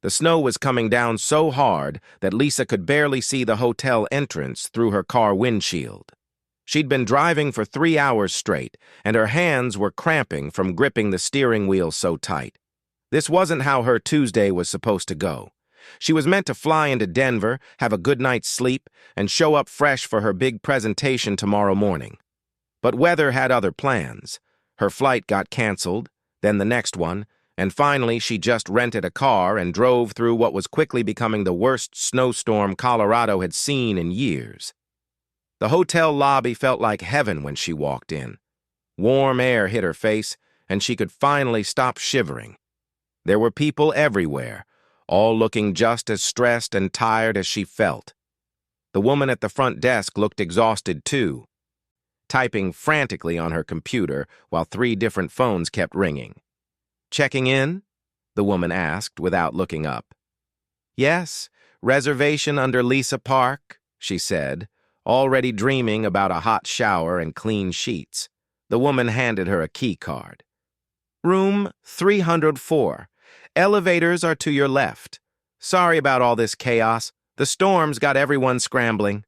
The snow was coming down so hard that Lisa could barely see the hotel entrance through her car windshield. She'd been driving for 3 hours straight, and her hands were cramping from gripping the steering wheel so tight. This wasn't how her Tuesday was supposed to go. She was meant to fly into Denver, have a good night's sleep, and show up fresh for her big presentation tomorrow morning. But weather had other plans. Her flight got canceled, then the next one, and finally she just rented a car and drove through what was quickly becoming the worst snowstorm Colorado had seen in years. The hotel lobby felt like heaven when she walked in. Warm air hit her face, and she could finally stop shivering. There were people everywhere, all looking just as stressed and tired as she felt. The woman at the front desk looked exhausted too, typing frantically on her computer while 3 different phones kept ringing. "Checking in?" the woman asked without looking up. "Yes, reservation under Lisa Park," she said, already dreaming about a hot shower and clean sheets. The woman handed her a key card. "Room 304. Elevators are to your left. Sorry about all this chaos. The storm's got everyone scrambling."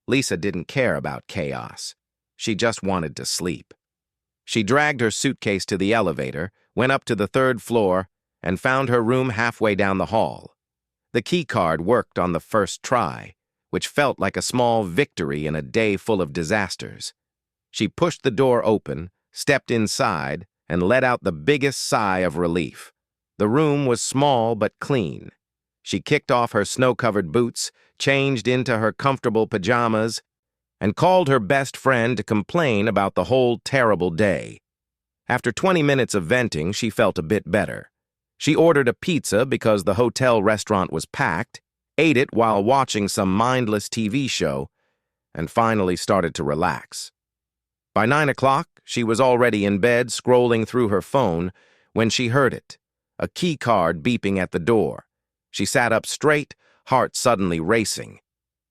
Lisa didn't care about chaos. She just wanted to sleep. She dragged her suitcase to the elevator, went up to the 3rd floor, and found her room halfway down the hall. The key card worked on the first try, which felt like a small victory in a day full of disasters. She pushed the door open, stepped inside, and let out the biggest sigh of relief. The room was small but clean. She kicked off her snow-covered boots, changed into her comfortable pajamas, and called her best friend to complain about the whole terrible day. After 20 minutes of venting, she felt a bit better. She ordered a pizza because the hotel restaurant was packed, ate it while watching some mindless TV show, and finally started to relax. By 9 o'clock, she was already in bed scrolling through her phone when she heard it, a key card beeping at the door. She sat up straight, heart suddenly racing.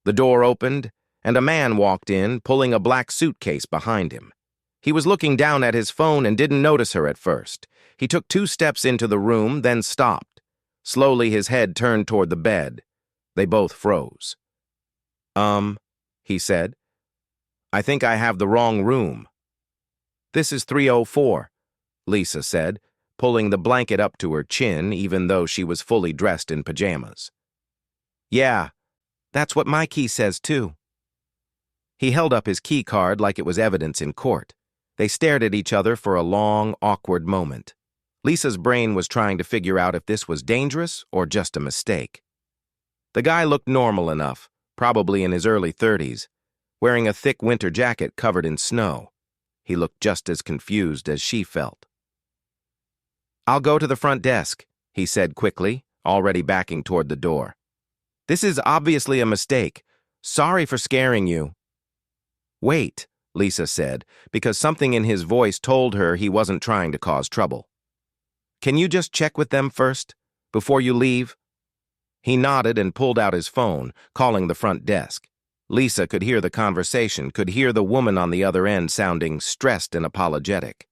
The door opened, and a man walked in, pulling a black suitcase behind him. He was looking down at his phone and didn't notice her at first. He took 2 steps into the room, then stopped. Slowly his head turned toward the bed. They both froze. He said. "I think I have the wrong room." "This is 304, Lisa said, pulling the blanket up to her chin even though she was fully dressed in pajamas. "Yeah, that's what my key says too." He held up his key card like it was evidence in court. They stared at each other for a long, awkward moment. Lisa's brain was trying to figure out if this was dangerous or just a mistake. The guy looked normal enough, probably in his early 30s, wearing a thick winter jacket covered in snow. He looked just as confused as she felt. "I'll go to the front desk," he said quickly, already backing toward the door. "This is obviously a mistake. Sorry for scaring you." "Wait," Lisa said, because something in his voice told her he wasn't trying to cause trouble. "Can you just check with them first, before you leave?" He nodded and pulled out his phone, calling the front desk. Lisa could hear the conversation, could hear the woman on the other end sounding stressed and apologetic.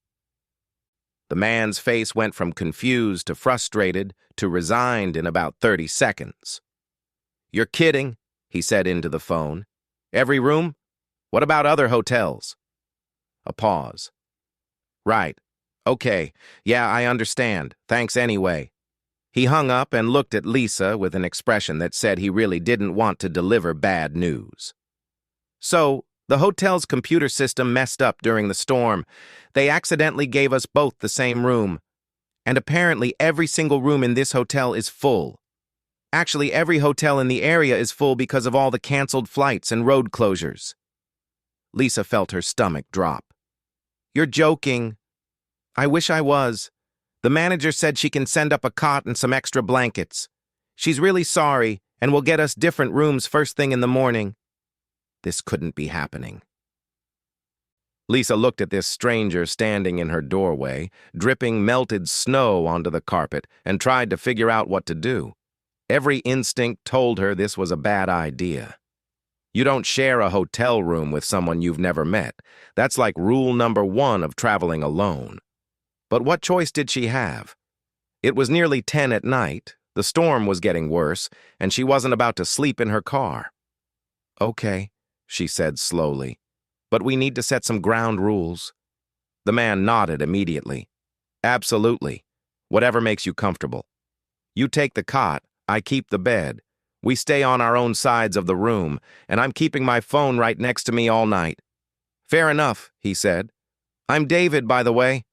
The man's face went from confused to frustrated to resigned in about 30 seconds. "You're kidding," he said into the phone. "Every room? What about other hotels?" A pause. "Right. Okay. Yeah, I understand. Thanks anyway." He hung up and looked at Lisa with an expression that said he really didn't want to deliver bad news. "So, the hotel's computer system messed up during the storm. They accidentally gave us both the same room. And apparently every single room in this hotel is full. Actually, every hotel in the area is full because of all the canceled flights and road closures." Lisa felt her stomach drop. "You're joking." "I wish I was. The manager said she can send up a cot and some extra blankets. She's really sorry and will get us different rooms first thing in the morning." This couldn't be happening. Lisa looked at this stranger standing in her doorway, dripping melted snow onto the carpet, and tried to figure out what to do. Every instinct told her this was a bad idea. You don't share a hotel room with someone you've never met. That's like rule number 1 of traveling alone. But what choice did she have? It was nearly 10 at night, The storm was getting worse, and she wasn't about to sleep in her car. "Okay," she said slowly, "but we need to set some ground rules." The man nodded immediately. "Absolutely. Whatever makes you comfortable. You take the cot, I keep the bed. We stay on our own sides of the room, and I'm keeping my phone right next to me all night." "Fair enough," he said. "I'm David, by the way.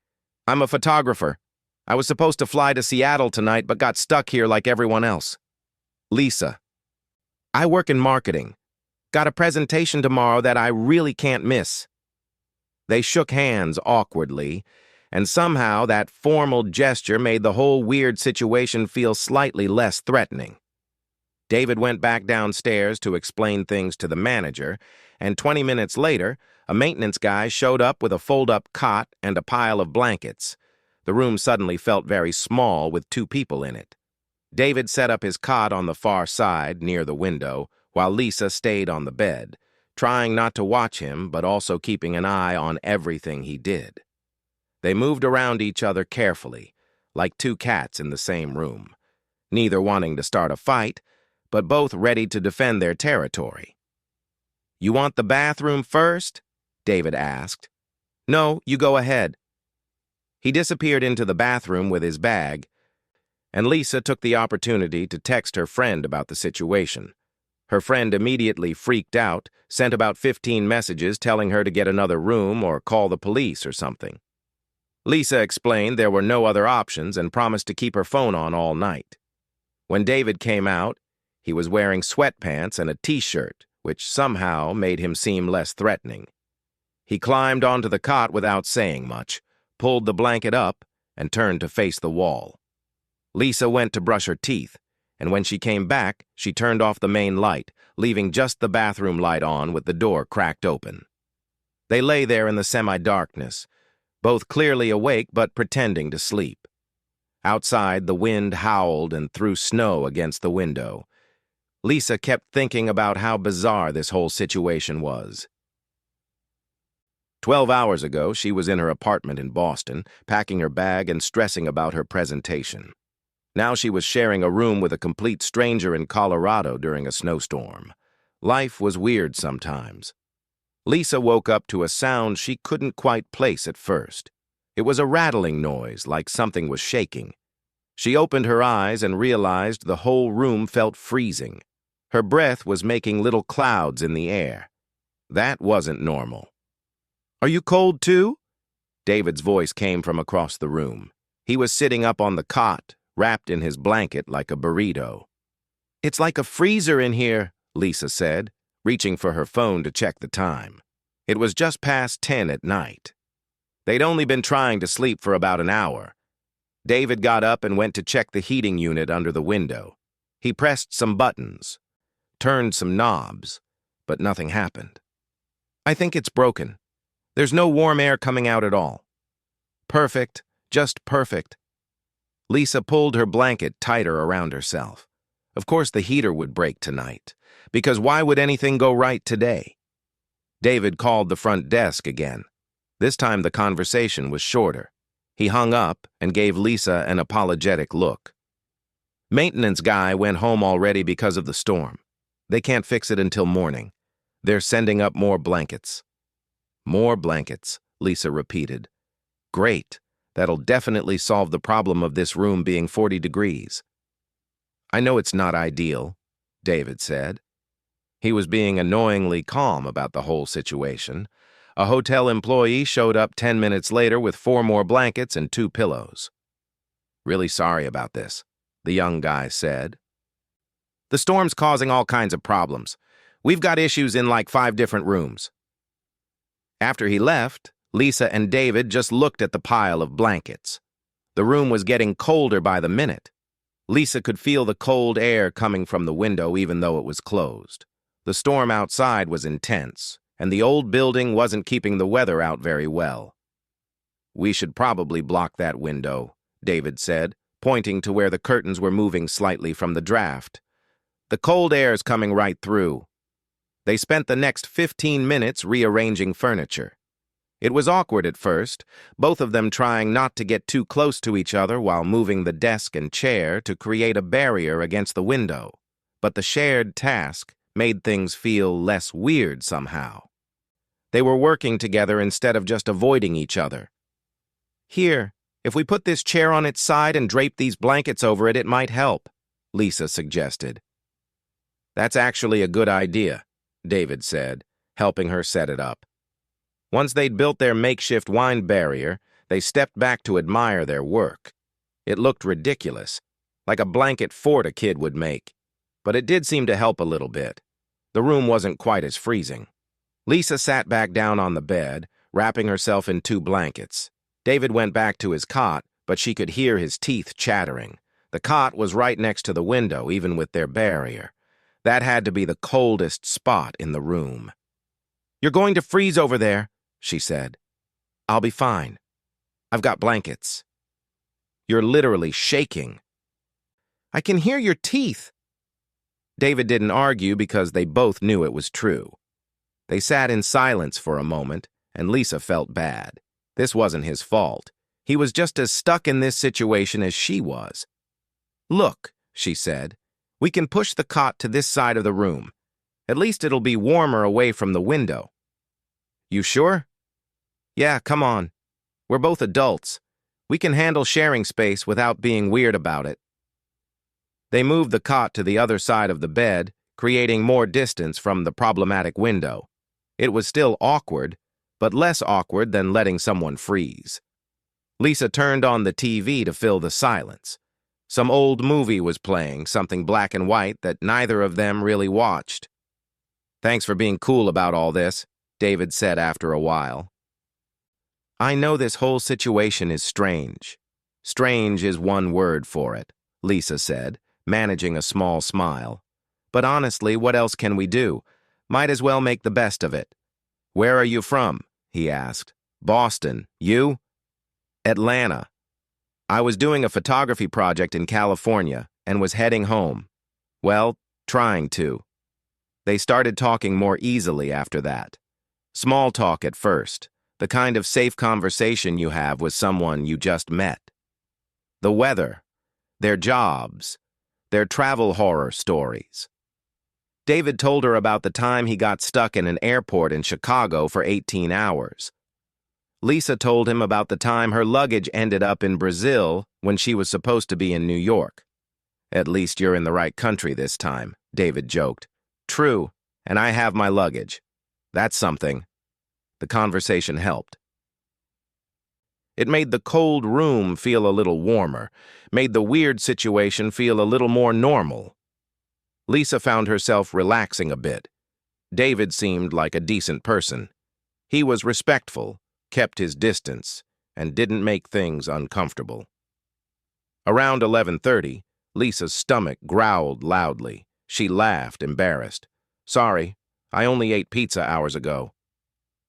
I'm a photographer. I was supposed to fly to Seattle tonight, but got stuck here like everyone else." "Lisa. I work in marketing. Got a presentation tomorrow that I really can't miss." They shook hands awkwardly, and somehow that formal gesture made the whole weird situation feel slightly less threatening. David went back downstairs to explain things to the manager, and 20 minutes later, a maintenance guy showed up with a fold-up cot and a pile of blankets. The room suddenly felt very small with 2 people in it. David set up his cot on the far side, near the window, while Lisa stayed on the bed, trying not to watch him but also keeping an eye on everything he did. They moved around each other carefully, like 2 cats in the same room, neither wanting to start a fight, but both ready to defend their territory. "You want the bathroom first?" David asked. "No, you go ahead." He disappeared into the bathroom with his bag, and Lisa took the opportunity to text her friend about the situation. Her friend immediately freaked out, sent about 15 messages telling her to get another room or call the police or something. Lisa explained there were no other options and promised to keep her phone on all night. When David came out, he was wearing sweatpants and a t-shirt, which somehow made him seem less threatening. He climbed onto the cot without saying much, pulled the blanket up, and turned to face the wall. Lisa went to brush her teeth, and when she came back, she turned off the main light, leaving just the bathroom light on with the door cracked open. They lay there in the semi-darkness, both clearly awake but pretending to sleep. Outside, the wind howled and threw snow against the window. Lisa kept thinking about how bizarre this whole situation was. 12 hours ago, she was in her apartment in Boston, packing her bag and stressing about her presentation. Now she was sharing a room with a complete stranger in Colorado during a snowstorm. Life was weird sometimes. Lisa woke up to a sound she couldn't quite place at first. It was a rattling noise, like something was shaking. She opened her eyes and realized the whole room felt freezing. Her breath was making little clouds in the air. That wasn't normal. "Are you cold too?" David's voice came from across the room. He was sitting up on the cot, wrapped in his blanket like a burrito. "It's like a freezer in here," Lisa said, reaching for her phone to check the time. It was just past 10 at night. They'd only been trying to sleep for about an hour. David got up and went to check the heating unit under the window. He pressed some buttons, turned some knobs, but nothing happened. "I think it's broken. There's no warm air coming out at all." "Perfect, just perfect." Lisa pulled her blanket tighter around herself. Of course the heater would break tonight, because why would anything go right today? David called the front desk again. This time the conversation was shorter. He hung up and gave Lisa an apologetic look. "Maintenance guy went home already because of the storm. They can't fix it until morning. They're sending up more blankets." "More blankets," Lisa repeated. "Great. That'll definitely solve the problem of this room being 40 degrees. "I know it's not ideal," David said. He was being annoyingly calm about the whole situation. A hotel employee showed up 10 minutes later with 4 more blankets and 2 pillows. "Really sorry about this," the young guy said. "The storm's causing all kinds of problems. We've got issues in like 5 different rooms." After he left, Lisa and David just looked at the pile of blankets. The room was getting colder by the minute. Lisa could feel the cold air coming from the window even though it was closed. The storm outside was intense, and the old building wasn't keeping the weather out very well. "We should probably block that window," David said, pointing to where the curtains were moving slightly from the draft. "The cold air's coming right through." They spent the next 15 minutes rearranging furniture. It was awkward at first, both of them trying not to get too close to each other while moving the desk and chair to create a barrier against the window. But the shared task made things feel less weird somehow. They were working together instead of just avoiding each other. "Here, if we put this chair on its side and drape these blankets over it, it might help," Lisa suggested. "That's actually a good idea," David said, helping her set it up. Once they'd built their makeshift wine barrier, they stepped back to admire their work. It looked ridiculous, like a blanket fort a kid would make, but it did seem to help a little bit. The room wasn't quite as freezing. Lisa sat back down on the bed, wrapping herself in 2 blankets. David went back to his cot, but she could hear his teeth chattering. The cot was right next to the window, even with their barrier. That had to be the coldest spot in the room. "You're going to freeze over there," she said. "I'll be fine. I've got blankets." "You're literally shaking." "I can hear your teeth." David didn't argue because they both knew it was true. They sat in silence for a moment, and Lisa felt bad. This wasn't his fault. He was just as stuck in this situation as she was. "Look," she said, "we can push the cot to this side of the room. At least it'll be warmer away from the window." "You sure?" "Yeah, come on. We're both adults. We can handle sharing space without being weird about it." They moved the cot to the other side of the bed, creating more distance from the problematic window. It was still awkward, but less awkward than letting someone freeze. Lisa turned on the TV to fill the silence. Some old movie was playing, something black and white that neither of them really watched. "Thanks for being cool about all this," David said after a while. "I know this whole situation is strange. Strange is one word for it," Lisa said, managing a small smile. "But honestly, what else can we do? Might as well make the best of it." "Where are you from?" he asked. "Boston. You?" "Atlanta. I was doing a photography project in California and was heading home. Well, trying to." They started talking more easily after that. Small talk at first, the kind of safe conversation you have with someone you just met. The weather, their jobs, their travel horror stories. David told her about the time he got stuck in an airport in Chicago for 18 hours. Lisa told him about the time her luggage ended up in Brazil when she was supposed to be in New York. "At least you're in the right country this time," David joked. "True, and I have my luggage. That's something." The conversation helped. It made the cold room feel a little warmer, made the weird situation feel a little more normal. Lisa found herself relaxing a bit. David seemed like a decent person. He was respectful, kept his distance, and didn't make things uncomfortable. Around 11:30, Lisa's stomach growled loudly. She laughed, embarrassed. "Sorry, I only ate pizza hours ago."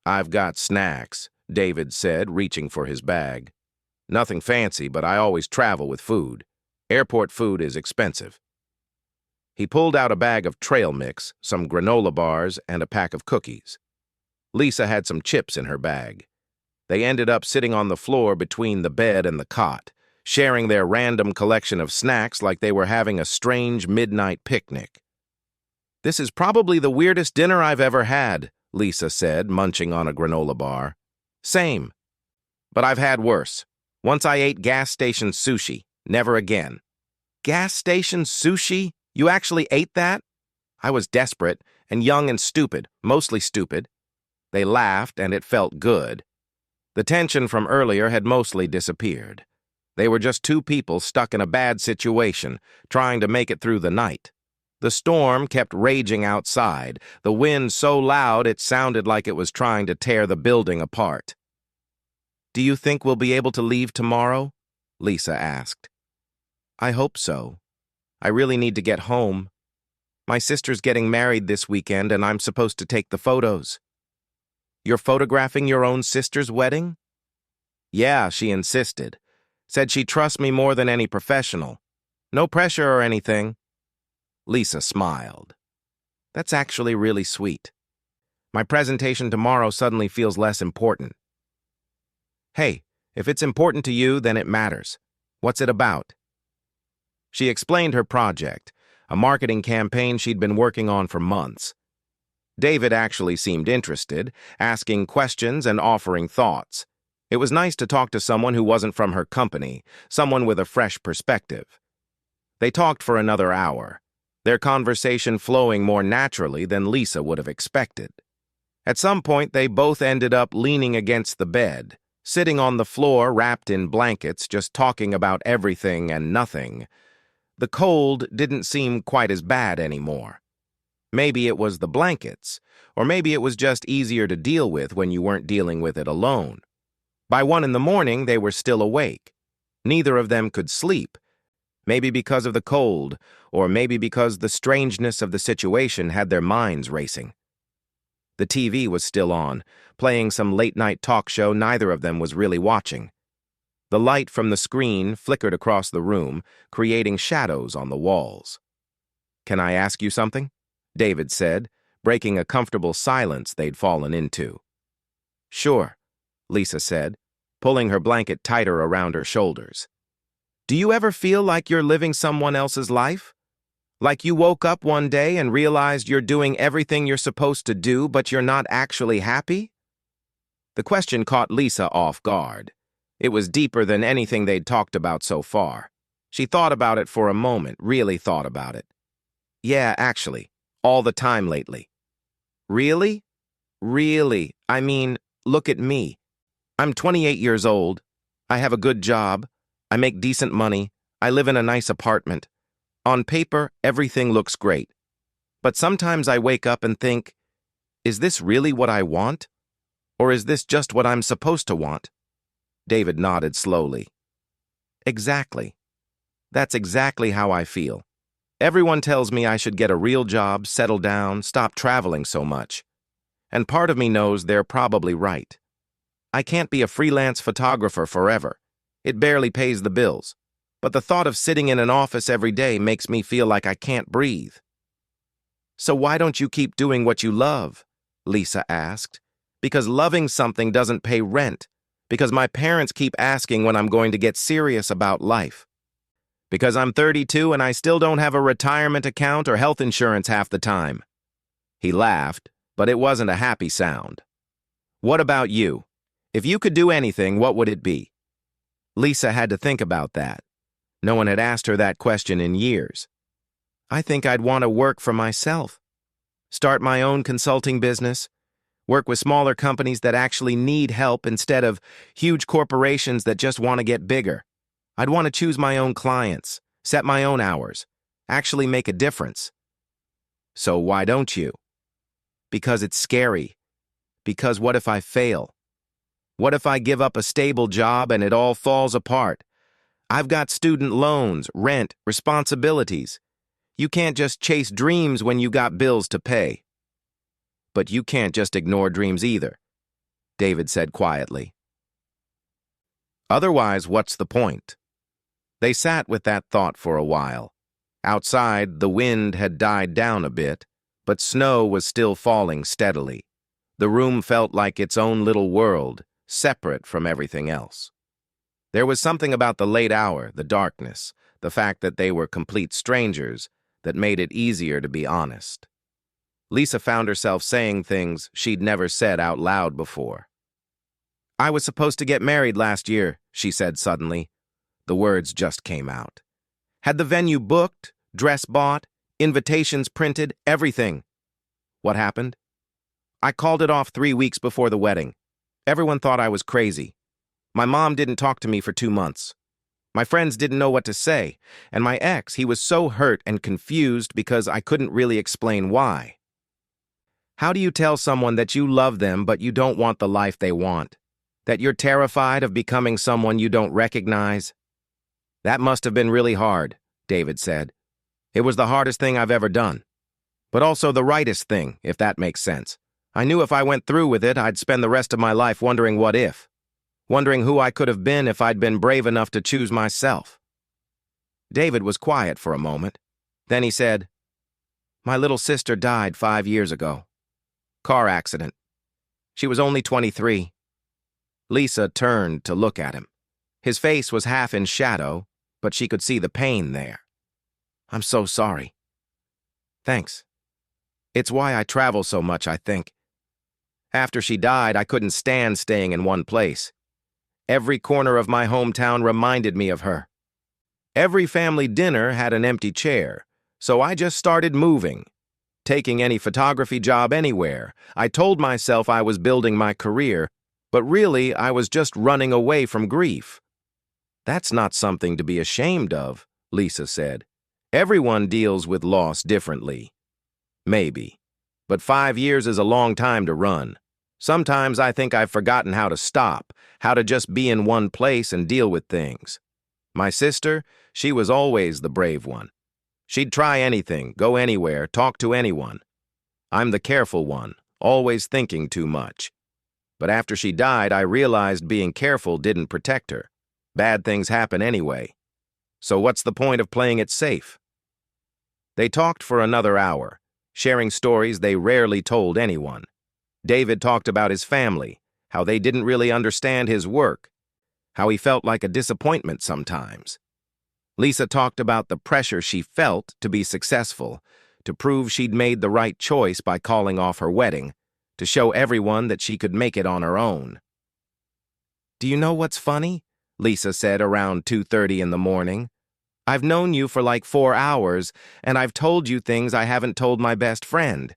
"I've got snacks," David said, reaching for his bag. "Nothing fancy, but I always travel with food. Airport food is expensive." He pulled out a bag of trail mix, some granola bars, and a pack of cookies. Lisa had some chips in her bag. They ended up sitting on the floor between the bed and the cot, sharing their random collection of snacks like they were having a strange midnight picnic. "This is probably the weirdest dinner I've ever had," Lisa said, munching on a granola bar. "Same. But I've had worse. Once I ate gas station sushi. Never again." "Gas station sushi? You actually ate that?" "I was desperate and young and stupid, mostly stupid." They laughed, and it felt good. The tension from earlier had mostly disappeared. They were just 2 people stuck in a bad situation, trying to make it through the night. The storm kept raging outside, the wind so loud it sounded like it was trying to tear the building apart. "Do you think we'll be able to leave tomorrow?" Lisa asked. "I hope so. I really need to get home. My sister's getting married this weekend, and I'm supposed to take the photos." "You're photographing your own sister's wedding?" "Yeah," she insisted. Said she trusts me more than any professional. No pressure or anything. Lisa smiled. "That's actually really sweet. My presentation tomorrow suddenly feels less important." Hey, if it's important to you, then it matters. What's it about? She explained her project, a marketing campaign she'd been working on for months. David actually seemed interested, asking questions and offering thoughts. It was nice to talk to someone who wasn't from her company, someone with a fresh perspective. They talked for another hour, their conversation flowing more naturally than Lisa would have expected. At some point, they both ended up leaning against the bed, sitting on the floor wrapped in blankets, just talking about everything and nothing. The cold didn't seem quite as bad anymore. Maybe it was the blankets, or maybe it was just easier to deal with when you weren't dealing with it alone. By 1 in the morning, they were still awake. Neither of them could sleep, maybe because of the cold, or maybe because the strangeness of the situation had their minds racing. The TV was still on, playing some late-night talk show neither of them was really watching. The light from the screen flickered across the room, creating shadows on the walls. "Can I ask you something?" David said, breaking a comfortable silence they'd fallen into. "Sure," Lisa said, pulling her blanket tighter around her shoulders. "Do you ever feel like you're living someone else's life? Like you woke up one day and realized you're doing everything you're supposed to do, but you're not actually happy?" The question caught Lisa off guard. It was deeper than anything they'd talked about so far. She thought about it for a moment, really thought about it. "Yeah, actually, all the time lately." "Really?" "Really. I mean, look at me. I'm 28 years old. I have a good job. I make decent money. I live in a nice apartment. On paper, everything looks great. But sometimes I wake up and think, is this really what I want? Or is this just what I'm supposed to want?" David nodded slowly. "Exactly. That's exactly how I feel. Everyone tells me I should get a real job, settle down, stop traveling so much. And part of me knows they're probably right. I can't be a freelance photographer forever. It barely pays the bills. But the thought of sitting in an office every day makes me feel like I can't breathe." "So why don't you keep doing what you love?" Lisa asked. "Because loving something doesn't pay rent. Because my parents keep asking when I'm going to get serious about life. Because I'm 32 and I still don't have a retirement account or health insurance half the time." He laughed, but it wasn't a happy sound. "What about you? If you could do anything, what would it be?" Lisa had to think about that. No one had asked her that question in years. "I think I'd want to work for myself. Start my own consulting business. Work with smaller companies that actually need help instead of huge corporations that just want to get bigger. I'd want to choose my own clients, set my own hours, actually make a difference." "So why don't you?" "Because it's scary. Because what if I fail? What if I give up a stable job and it all falls apart? I've got student loans, rent, responsibilities. You can't just chase dreams when you got bills to pay." "But you can't just ignore dreams either," David said quietly. "Otherwise, what's the point?" They sat with that thought for a while. Outside, the wind had died down a bit, but snow was still falling steadily. The room felt like its own little world, separate from everything else. There was something about the late hour, the darkness, the fact that they were complete strangers, that made it easier to be honest. Lisa found herself saying things she'd never said out loud before. "I was supposed to get married last year," she said suddenly. The words just came out. "Had the venue booked, dress bought, invitations printed, everything." "What happened?" "I called it off 3 weeks before the wedding. Everyone thought I was crazy. My mom didn't talk to me for 2 months. My friends didn't know what to say, and my ex, he was so hurt and confused because I couldn't really explain why." How do you tell someone that you love them but you don't want the life they want? That you're terrified of becoming someone you don't recognize? "That must have been really hard," David said. "It was the hardest thing I've ever done. But also the rightest thing, if that makes sense. I knew if I went through with it, I'd spend the rest of my life wondering what if. Wondering who I could have been if I'd been brave enough to choose myself." David was quiet for a moment. Then he said, "My little sister died 5 years ago. Car accident. She was only 23. Lisa turned to look at him. His face was half in shadow, but she could see the pain there. "I'm so sorry." "Thanks. It's why I travel so much, I think. After she died, I couldn't stand staying in one place. Every corner of my hometown reminded me of her. Every family dinner had an empty chair, so I just started moving, taking any photography job anywhere. I told myself I was building my career, but really I was just running away from grief." "That's not something to be ashamed of," Lisa said. "Everyone deals with loss differently." "Maybe. But 5 years is a long time to run. Sometimes I think I've forgotten how to stop, how to just be in one place and deal with things. My sister, she was always the brave one. She'd try anything, go anywhere, talk to anyone. I'm the careful one, always thinking too much. But after she died, I realized being careful didn't protect her. Bad things happen anyway. So what's the point of playing it safe?" They talked for another hour, sharing stories they rarely told anyone. David talked about his family, how they didn't really understand his work, how he felt like a disappointment sometimes. Lisa talked about the pressure she felt to be successful, to prove she'd made the right choice by calling off her wedding, to show everyone that she could make it on her own. "Do you know what's funny?" Lisa said around 2:30 in the morning. "I've known you for like 4 hours, and I've told you things I haven't told my best friend.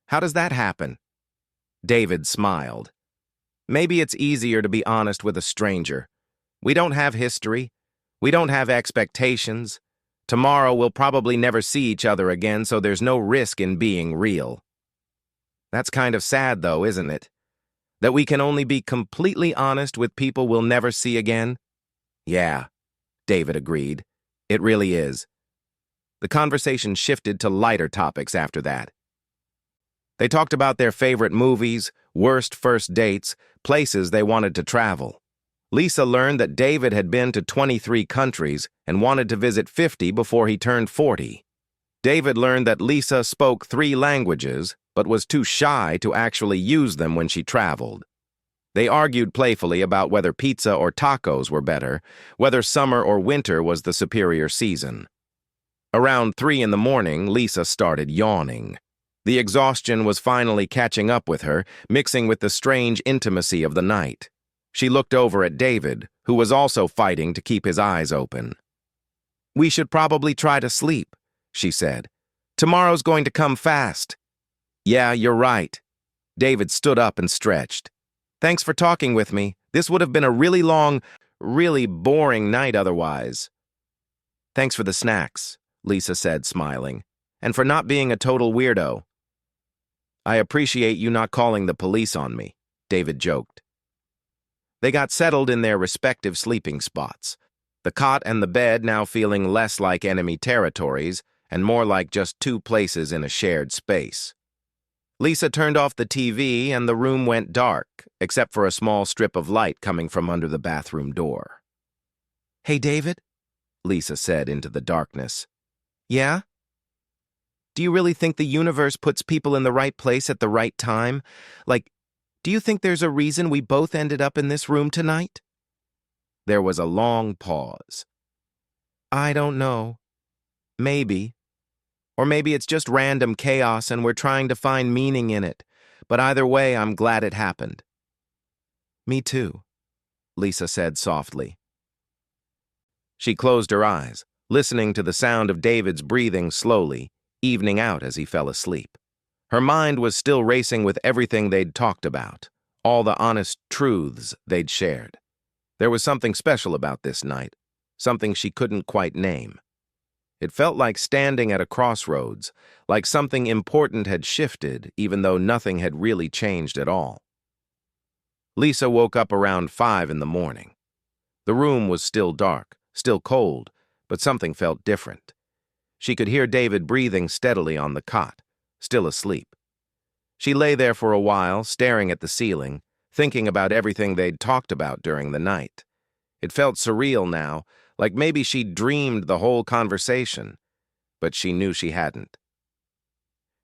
How does that happen?" David smiled. "Maybe it's easier to be honest with a stranger. We don't have history. We don't have expectations. Tomorrow we'll probably never see each other again, so there's no risk in being real." That's kind of sad, though, isn't it? That we can only be completely honest with people we'll never see again? "Yeah," David agreed. "It really is." The conversation shifted to lighter topics after that. They talked about their favorite movies, worst first dates, places they wanted to travel. Lisa learned that David had been to 23 countries and wanted to visit 50 before he turned 40. David learned that Lisa spoke 3 languages, but was too shy to actually use them when she traveled. They argued playfully about whether pizza or tacos were better, whether summer or winter was the superior season. Around 3 in the morning, Lisa started yawning. The exhaustion was finally catching up with her, mixing with the strange intimacy of the night. She looked over at David, who was also fighting to keep his eyes open. "We should probably try to sleep," she said. "Tomorrow's going to come fast." "Yeah, you're right." David stood up and stretched. "Thanks for talking with me. This would have been a really long, really boring night otherwise." "Thanks for the snacks," Lisa said, smiling, "and for not being a total weirdo." "I appreciate you not calling the police on me," David joked. They got settled in their respective sleeping spots, the cot and the bed now feeling less like enemy territories and more like just 2 places in a shared space. Lisa turned off the TV and the room went dark, except for a small strip of light coming from under the bathroom door. "Hey, David," Lisa said into the darkness. "Yeah? Do you really think the universe puts people in the right place at the right time? Like, do you think there's a reason we both ended up in this room tonight?" There was a long pause. "I don't know. Maybe. Or maybe it's just random chaos and we're trying to find meaning in it. But either way, I'm glad it happened." "Me too," Lisa said softly. She closed her eyes, listening to the sound of David's breathing slowly, evening out as he fell asleep. Her mind was still racing with everything they'd talked about, all the honest truths they'd shared. There was something special about this night, something she couldn't quite name. It felt like standing at a crossroads, like something important had shifted, even though nothing had really changed at all. Lisa woke up around 5 in the morning. The room was still dark, still cold, but something felt different. She could hear David breathing steadily on the cot, still asleep. She lay there for a while, staring at the ceiling, thinking about everything they'd talked about during the night. It felt surreal now, like maybe she'd dreamed the whole conversation, but she knew she hadn't.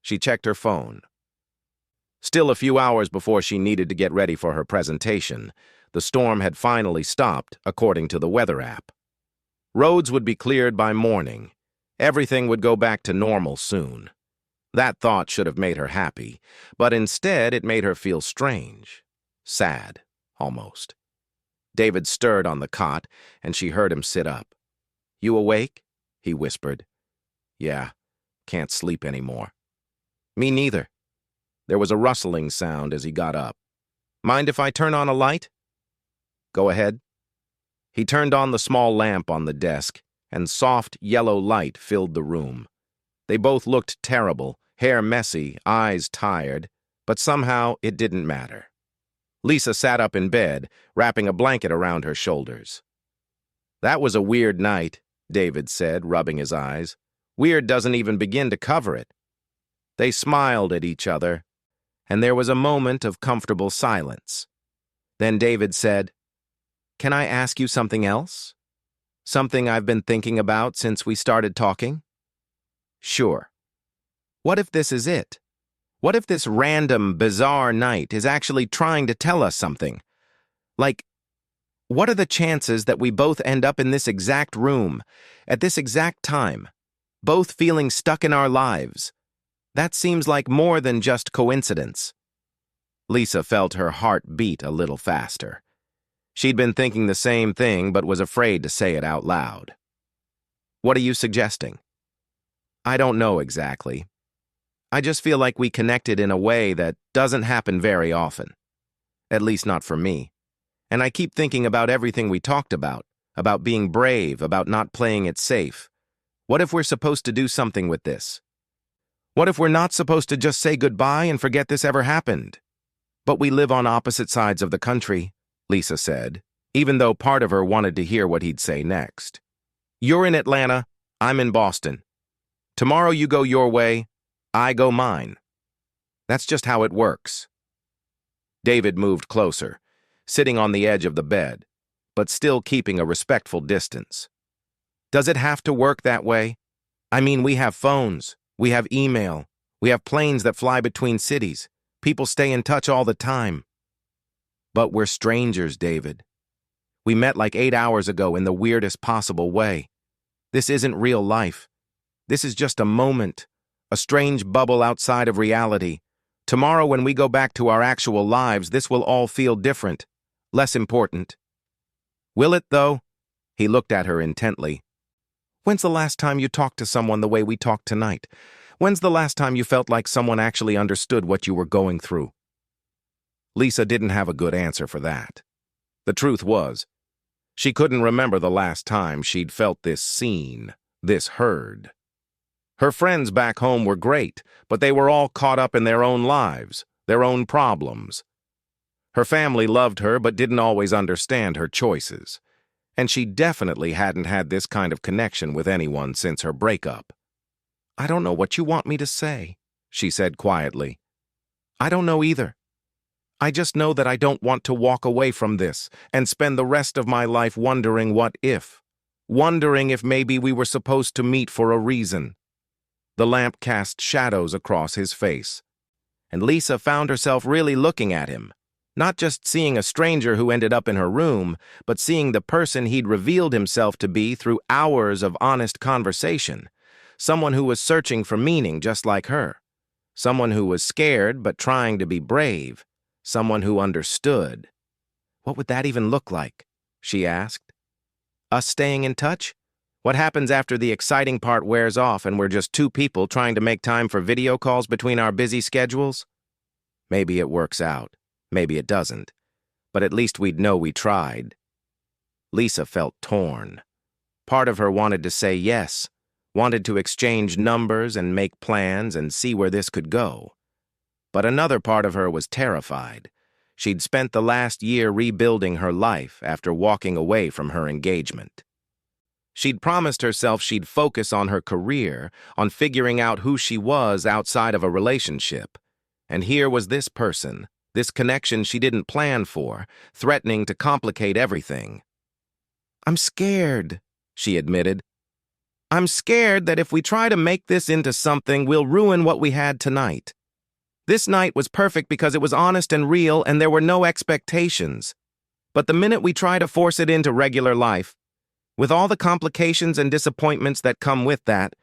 She checked her phone. Still a few hours before she needed to get ready for her presentation, The storm had finally stopped, according to the weather app. Roads would be cleared by morning. Everything would go back to normal soon. That thought should have made her happy, but instead it made her feel strange. Sad, almost. David stirred on the cot, and she heard him sit up. "You awake?" he whispered. "Yeah, can't sleep anymore." "Me neither." There was a rustling sound as he got up. "Mind if I turn on a light?" "Go ahead." He turned on the small lamp on the desk, and soft yellow light filled the room. They both looked terrible, hair messy, eyes tired, but somehow it didn't matter. Lisa sat up in bed, wrapping a blanket around her shoulders. "That was a weird night," David said, rubbing his eyes. "Weird doesn't even begin to cover it." They smiled at each other, and there was a moment of comfortable silence. Then David said, "Can I ask you something else? Something I've been thinking about since we started talking?" "Sure." "What if this is it? What if this random, bizarre night is actually trying to tell us something? Like, what are the chances that we both end up in this exact room, at this exact time, both feeling stuck in our lives? That seems like more than just coincidence." Lisa felt her heart beat a little faster. She'd been thinking the same thing, but was afraid to say it out loud. "What are you suggesting?" "I don't know exactly. I just feel like we connected in a way that doesn't happen very often. At least not for me. And I keep thinking about everything we talked about being brave, about not playing it safe. What if we're supposed to do something with this? What if we're not supposed to just say goodbye and forget this ever happened?" "But we live on opposite sides of the country," Lisa said, even though part of her wanted to hear what he'd say next. "You're in Atlanta, I'm in Boston. Tomorrow you go your way, I go mine. That's just how it works." David moved closer, sitting on the edge of the bed, but still keeping a respectful distance. "Does it have to work that way? I mean, we have phones, we have email, we have planes that fly between cities. People stay in touch all the time." "But we're strangers, David. We met like 8 hours ago in the weirdest possible way. This isn't real life. This is just a moment, a strange bubble outside of reality. Tomorrow when we go back to our actual lives, this will all feel different, less important." "Will it, though?" He looked at her intently. "When's the last time you talked to someone the way we talked tonight? When's the last time you felt like someone actually understood what you were going through?" Lisa didn't have a good answer for that. The truth was, she couldn't remember the last time she'd felt this seen, this heard. Her friends back home were great, but they were all caught up in their own lives, their own problems. Her family loved her but didn't always understand her choices, and she definitely hadn't had this kind of connection with anyone since her breakup. "I don't know what you want me to say," she said quietly. "I don't know either. I just know that I don't want to walk away from this and spend the rest of my life wondering what if, wondering if maybe we were supposed to meet for a reason." The lamp cast shadows across his face, and Lisa found herself really looking at him, not just seeing a stranger who ended up in her room, but seeing the person he'd revealed himself to be through hours of honest conversation, someone who was searching for meaning just like her, someone who was scared but trying to be brave, someone who understood. "What would that even look like?" she asked. "Us staying in touch? What happens after the exciting part wears off and we're just two people trying to make time for video calls between our busy schedules? Maybe it works out, maybe it doesn't, but at least we'd know we tried." Lisa felt torn. Part of her wanted to say yes, wanted to exchange numbers and make plans and see where this could go. But another part of her was terrified. She'd spent the last year rebuilding her life after walking away from her engagement. She'd promised herself she'd focus on her career, on figuring out who she was outside of a relationship. And here was this person, this connection she didn't plan for, threatening to complicate everything. "I'm scared," she admitted. "I'm scared that if we try to make this into something, we'll ruin what we had tonight. This night was perfect because it was honest and real and there were no expectations. But the minute we try to force it into regular life, with all the complications and disappointments that come with that,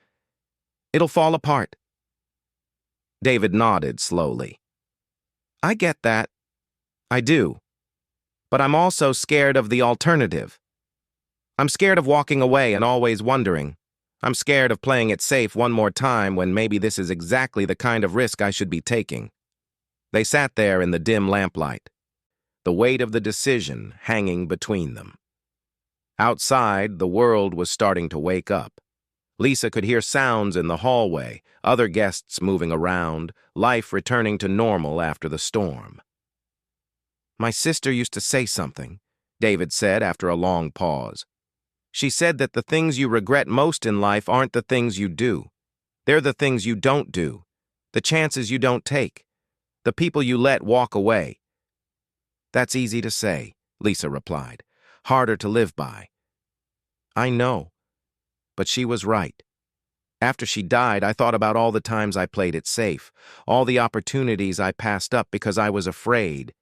it'll fall apart. David nodded slowly. I get that. I do. But I'm also scared of the alternative. I'm scared of walking away and always wondering. I'm scared of playing it safe one more time when maybe this is exactly the kind of risk I should be taking. They sat there in the dim lamplight, the weight of the decision hanging between them. Outside, the world was starting to wake up. Lisa could hear sounds in the hallway, other guests moving around, life returning to normal after the storm. My sister used to say something, David said after a long pause. She said that the things you regret most in life aren't the things you do. They're the things you don't do, the chances you don't take, the people you let walk away. That's easy to say, Lisa replied. Harder to live by. I know. But she was right. After she died, I thought about all the times I played it safe, all the opportunities I passed up because I was afraid.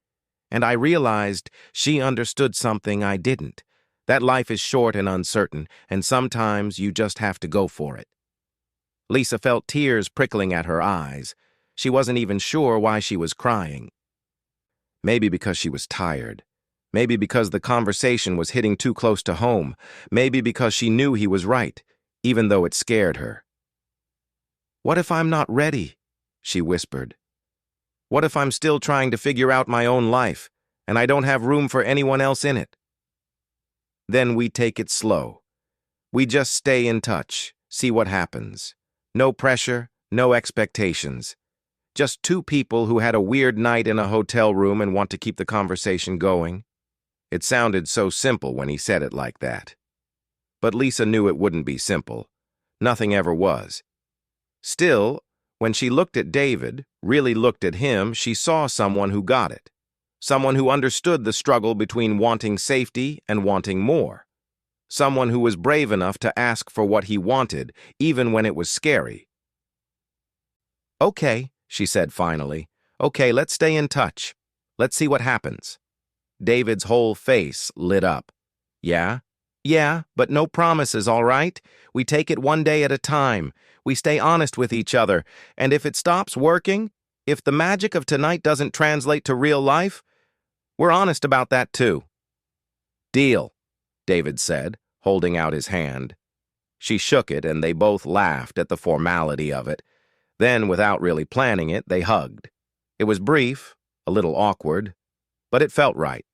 And I realized she understood something I didn't, that life is short and uncertain, and sometimes you just have to go for it. Lisa felt tears prickling at her eyes. She wasn't even sure why she was crying. Maybe because she was tired. Maybe because the conversation was hitting too close to home. Maybe because she knew he was right, even though it scared her. What if I'm not ready? She whispered. What if I'm still trying to figure out my own life, and I don't have room for anyone else in it? Then we take it slow. We just stay in touch, see what happens. No pressure, no expectations. Just two people who had a weird night in a hotel room and want to keep the conversation going. It sounded so simple when he said it like that. But Lisa knew it wouldn't be simple. Nothing ever was. Still, when she looked at David, really looked at him, she saw someone who got it. Someone who understood the struggle between wanting safety and wanting more. Someone who was brave enough to ask for what he wanted, even when it was scary. Okay, she said finally. Okay, let's stay in touch. Let's see what happens. David's whole face lit up. Yeah? Yeah, but no promises, all right? We take it one day at a time. We stay honest with each other. And if it stops working, if the magic of tonight doesn't translate to real life, we're honest about that too. Deal, David said, holding out his hand. She shook it, and they both laughed at the formality of it. Then, without really planning it, they hugged. It was brief, a little awkward, but it felt right.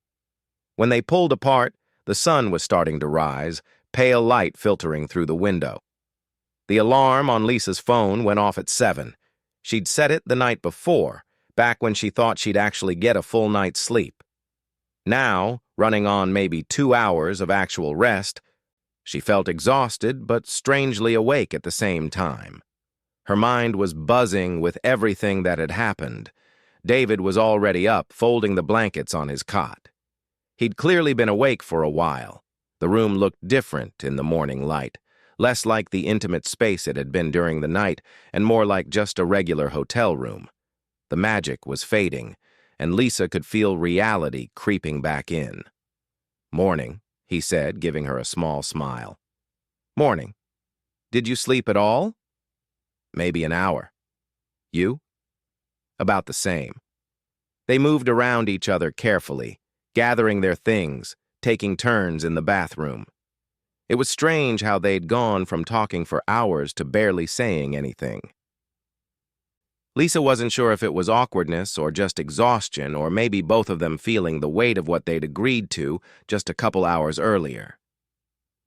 When they pulled apart, the sun was starting to rise, pale light filtering through the window. The alarm on Lisa's phone went off at 7. She'd set it the night before, back when she thought she'd actually get a full night's sleep. Now, running on maybe 2 hours of actual rest, she felt exhausted but strangely awake at the same time. Her mind was buzzing with everything that had happened. David was already up, folding the blankets on his cot. He'd clearly been awake for a while. The room looked different in the morning light, less like the intimate space it had been during the night, and more like just a regular hotel room. The magic was fading, and Lisa could feel reality creeping back in. Morning, he said, giving her a small smile. Morning. Did you sleep at all? Maybe an hour. You? About the same. They moved around each other carefully, gathering their things, taking turns in the bathroom. It was strange how they'd gone from talking for hours to barely saying anything. Lisa wasn't sure if it was awkwardness or just exhaustion, or maybe both of them feeling the weight of what they'd agreed to just a couple hours earlier.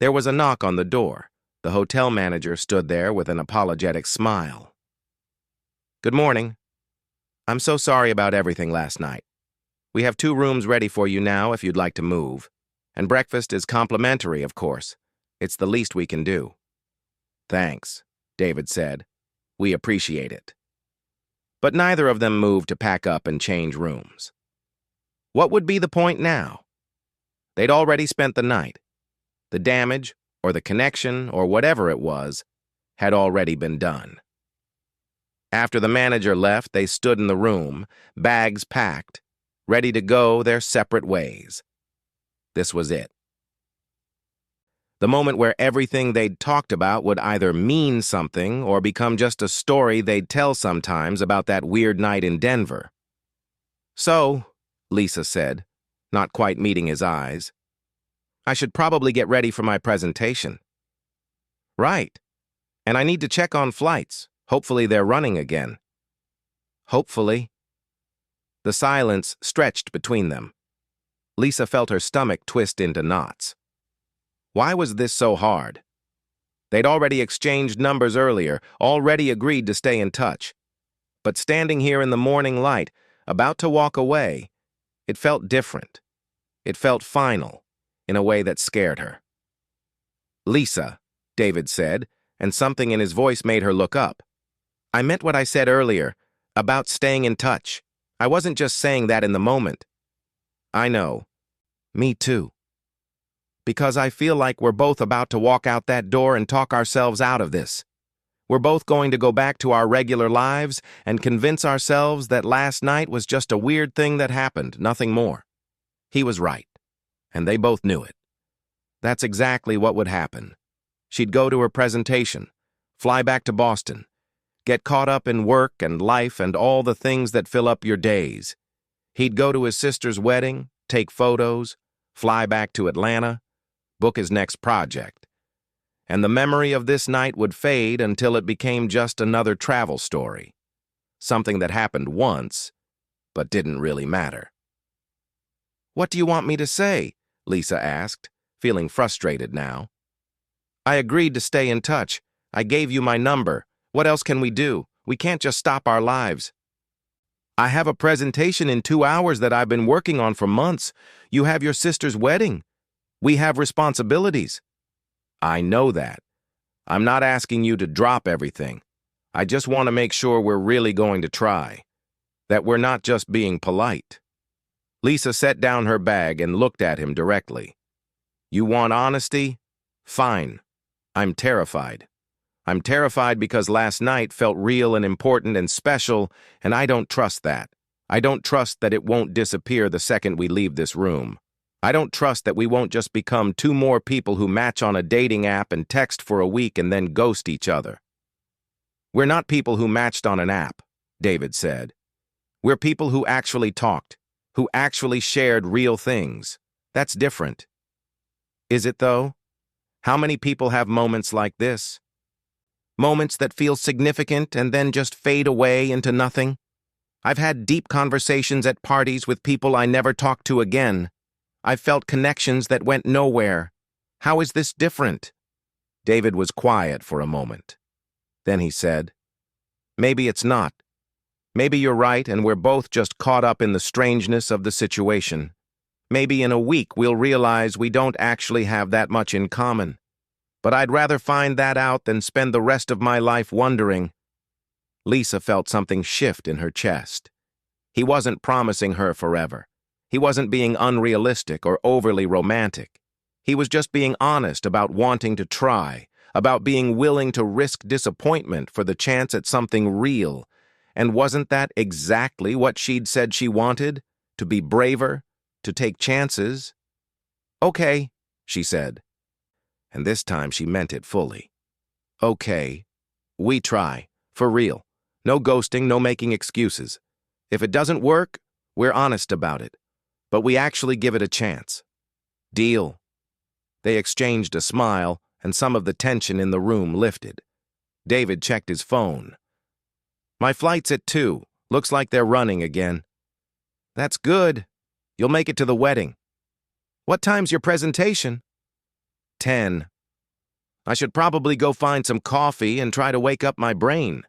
There was a knock on the door. The hotel manager stood there with an apologetic smile. Good morning. I'm so sorry about everything last night. We have 2 rooms ready for you now if you'd like to move. And breakfast is complimentary, of course. It's the least we can do. Thanks, David said. We appreciate it. But neither of them moved to pack up and change rooms. What would be the point now? They'd already spent the night. The damage, or the connection, or whatever it was, had already been done. After the manager left, they stood in the room, bags packed, ready to go their separate ways. This was it. The moment where everything they'd talked about would either mean something or become just a story they'd tell sometimes about that weird night in Denver. "So," Lisa said, not quite meeting his eyes, "I should probably get ready for my presentation." "Right. And I need to check on flights. Hopefully they're running again." "Hopefully." The silence stretched between them. Lisa felt her stomach twist into knots. Why was this so hard? They'd already exchanged numbers earlier, already agreed to stay in touch. But standing here in the morning light, about to walk away, it felt different. It felt final, in a way that scared her. "Lisa," David said, and something in his voice made her look up. "I meant what I said earlier, about staying in touch. I wasn't just saying that in the moment." "I know. Me too. Because I feel like we're both about to walk out that door and talk ourselves out of this. We're both going to go back to our regular lives and convince ourselves that last night was just a weird thing that happened, nothing more." He was right, and they both knew it. That's exactly what would happen. She'd go to her presentation, fly back to Boston, get caught up in work and life and all the things that fill up your days. He'd go to his sister's wedding, take photos, fly back to Atlanta, book his next project. And the memory of this night would fade until it became just another travel story. Something that happened once, but didn't really matter. "What do you want me to say?" Lisa asked, feeling frustrated now. "I agreed to stay in touch. I gave you my number. What else can we do? We can't just stop our lives." "I have a presentation in 2 hours that I've been working on for months. You have your sister's wedding. We have responsibilities." "I know that. I'm not asking you to drop everything. I just want to make sure we're really going to try. That we're not just being polite." Lisa set down her bag and looked at him directly. "You want honesty? Fine. I'm terrified. I'm terrified because last night felt real and important and special, and I don't trust that. I don't trust that it won't disappear the second we leave this room. I don't trust that we won't just become two more people who match on a dating app and text for a week and then ghost each other." "We're not people who matched on an app," David said. "We're people who actually talked, who actually shared real things. That's different." "Is it, though? How many people have moments like this? Moments that feel significant and then just fade away into nothing? I've had deep conversations at parties with people I never talked to again. I've felt connections that went nowhere. How is this different?" David was quiet for a moment. Then he said, "Maybe it's not. Maybe you're right and we're both just caught up in the strangeness of the situation. Maybe in a week we'll realize we don't actually have that much in common. But I'd rather find that out than spend the rest of my life wondering." Lisa felt something shift in her chest. He wasn't promising her forever. He wasn't being unrealistic or overly romantic. He was just being honest about wanting to try, about being willing to risk disappointment for the chance at something real. And wasn't that exactly what she'd said she wanted? To be braver, to take chances? "Okay," she said. And this time she meant it fully. "Okay, we try, for real. No ghosting, no making excuses. If it doesn't work, we're honest about it. But we actually give it a chance. Deal." They exchanged a smile, and some of the tension in the room lifted. David checked his phone. "My flight's at 2. Looks like they're running again." "That's good. You'll make it to the wedding." "What time's your presentation?" 10. "I should probably go find some coffee and try to wake up my brain."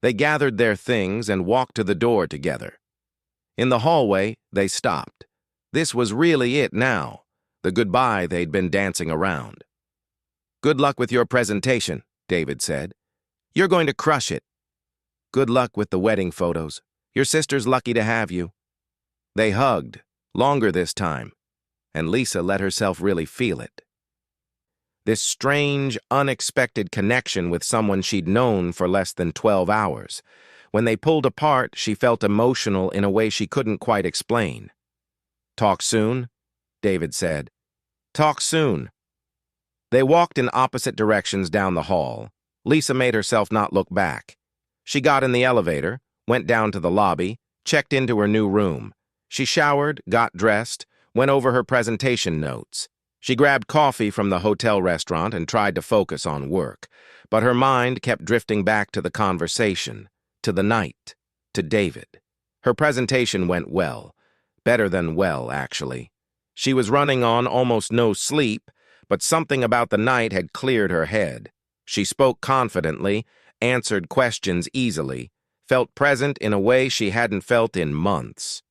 They gathered their things and walked to the door together. In the hallway, they stopped. This was really it now, the goodbye they'd been dancing around. "Good luck with your presentation," David said. "You're going to crush it." "Good luck with the wedding photos. Your sister's lucky to have you." They hugged, longer this time, and Lisa let herself really feel it. This strange, unexpected connection with someone she'd known for less than 12 hours. When they pulled apart, she felt emotional in a way she couldn't quite explain. "Talk soon?" David said. Talk soon. They walked in opposite directions down the hall. Lisa made herself not look back. She got in the elevator, went down to the lobby, checked into her new room. She showered, got dressed, went over her presentation notes. She grabbed coffee from the hotel restaurant and tried to focus on work, but her mind kept drifting back to the conversation, to the night, to David. Her presentation went well. Better than well, actually. She was running on almost no sleep, but something about the night had cleared her head. She spoke confidently, answered questions easily, felt present in a way she hadn't felt in months.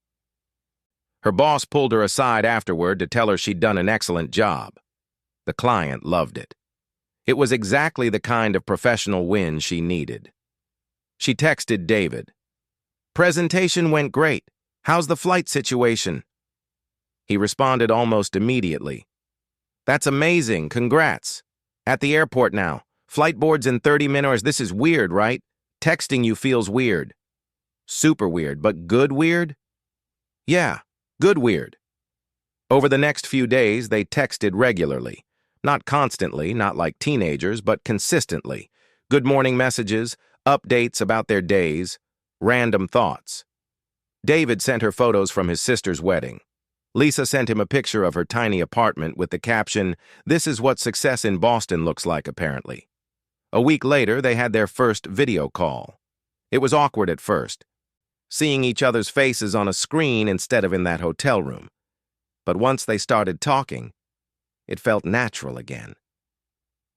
Her boss pulled her aside afterward to tell her she'd done an excellent job. The client loved it. It was exactly the kind of professional win she needed. She texted David. Presentation went great. How's the flight situation? He responded almost immediately. That's amazing, congrats. At the airport now. Flight board's in 30 minutes. This is weird, right? Texting you feels weird. Super weird, but good weird? Yeah, good weird. Over the next few days, they texted regularly. Not constantly, not like teenagers, but consistently. Good morning messages, updates about their days, random thoughts. David sent her photos from his sister's wedding. Lisa sent him a picture of her tiny apartment with the caption, "This is what success in Boston looks like, apparently." A week later, they had their first video call. It was awkward at first, seeing each other's faces on a screen instead of in that hotel room. But once they started talking, it felt natural again.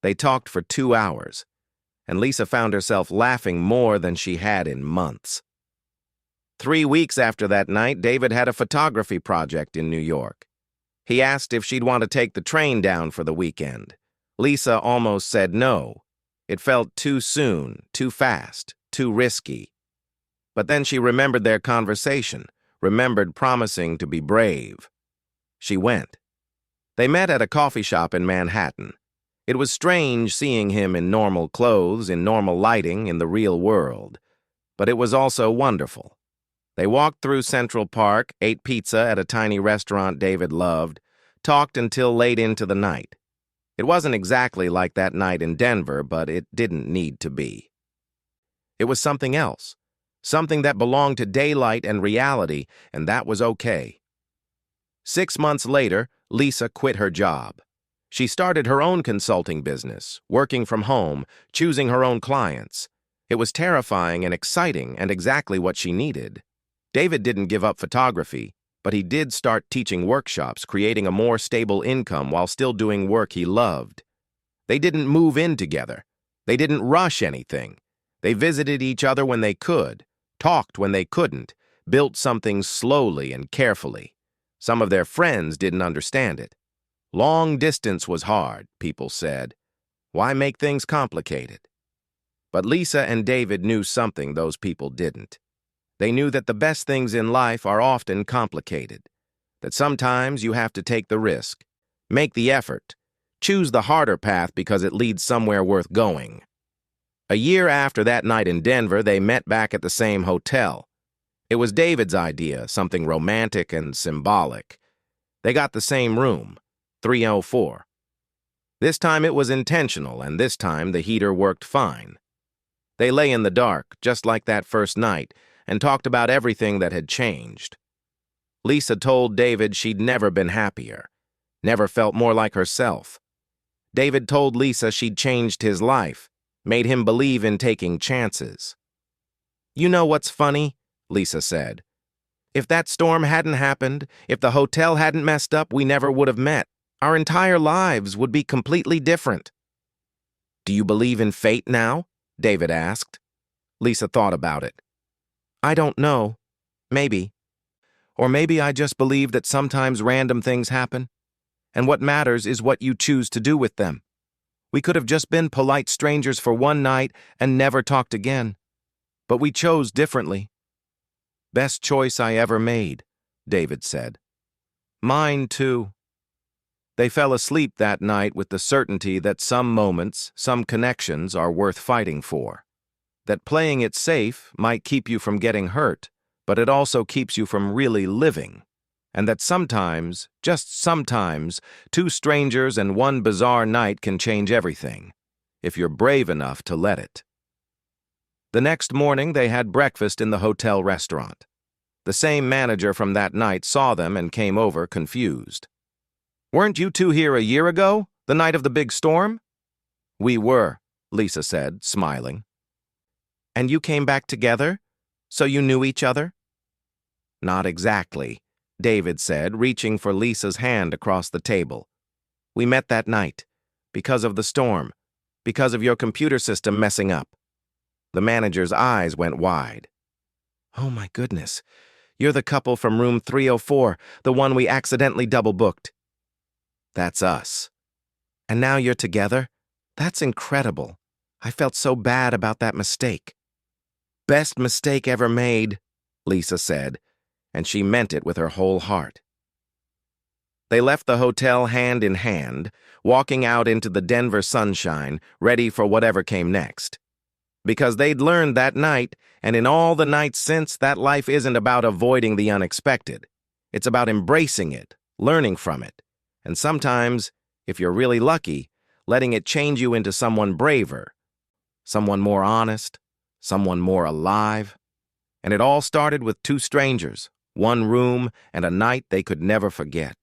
They talked for 2 hours, and Lisa found herself laughing more than she had in months. 3 weeks after that night, David had a photography project in New York. He asked if she'd want to take the train down for the weekend. Lisa almost said no. It felt too soon, too fast, too risky. But then she remembered their conversation, remembered promising to be brave. She went. They met at a coffee shop in Manhattan. It was strange seeing him in normal clothes, in normal lighting, in the real world. But it was also wonderful. They walked through Central Park, ate pizza at a tiny restaurant David loved, talked until late into the night. It wasn't exactly like that night in Denver, but it didn't need to be. It was something else, something that belonged to daylight and reality, and that was okay. 6 months later, Lisa quit her job. She started her own consulting business, working from home, choosing her own clients. It was terrifying and exciting and exactly what she needed. David didn't give up photography, but he did start teaching workshops, creating a more stable income while still doing work he loved. They didn't move in together. They didn't rush anything. They visited each other when they could, talked when they couldn't, built something slowly and carefully. Some of their friends didn't understand it. Long distance was hard, people said. Why make things complicated? But Lisa and David knew something those people didn't. They knew that the best things in life are often complicated, that sometimes you have to take the risk, make the effort, choose the harder path because it leads somewhere worth going. A year after that night in Denver, they met back at the same hotel. It was David's idea, something romantic and symbolic. They got the same room, 304. This time it was intentional, and this time the heater worked fine. They lay in the dark, just like that first night, and talked about everything that had changed. Lisa told David she'd never been happier, never felt more like herself. David told Lisa she'd changed his life, made him believe in taking chances. You know what's funny? Lisa said. If that storm hadn't happened, if the hotel hadn't messed up, we never would have met. Our entire lives would be completely different. Do you believe in fate now? David asked. Lisa thought about it. I don't know. Maybe. Or maybe I just believe that sometimes random things happen, and what matters is what you choose to do with them. We could have just been polite strangers for one night and never talked again. But we chose differently. Best choice I ever made, David said. Mine too. They fell asleep that night with the certainty that some moments, some connections are worth fighting for. That playing it safe might keep you from getting hurt, but it also keeps you from really living. and that sometimes, just sometimes, two strangers and one bizarre night can change everything, if you're brave enough to let it. The next morning, they had breakfast in the hotel restaurant. The same manager from that night saw them and came over confused. "Weren't you two here a year ago, the night of the big storm?" "We were," Lisa said, smiling. "And you came back together? So you knew each other?" "Not exactly," David said, reaching for Lisa's hand across the table. "We met that night, because of the storm, because of your computer system messing up." The manager's eyes went wide. "Oh my goodness, you're the couple from room 304, the one we accidentally double-booked." "That's us." "And now you're together? That's incredible. I felt so bad about that mistake." "Best mistake ever made," Lisa said, and she meant it with her whole heart. They left the hotel hand in hand, walking out into the Denver sunshine, ready for whatever came next. Because they'd learned that night, and in all the nights since, that life isn't about avoiding the unexpected. It's about embracing it, learning from it, and sometimes, if you're really lucky, letting it change you into someone braver, someone more honest, someone more alive. And it all started with two strangers, one room, and a night they could never forget.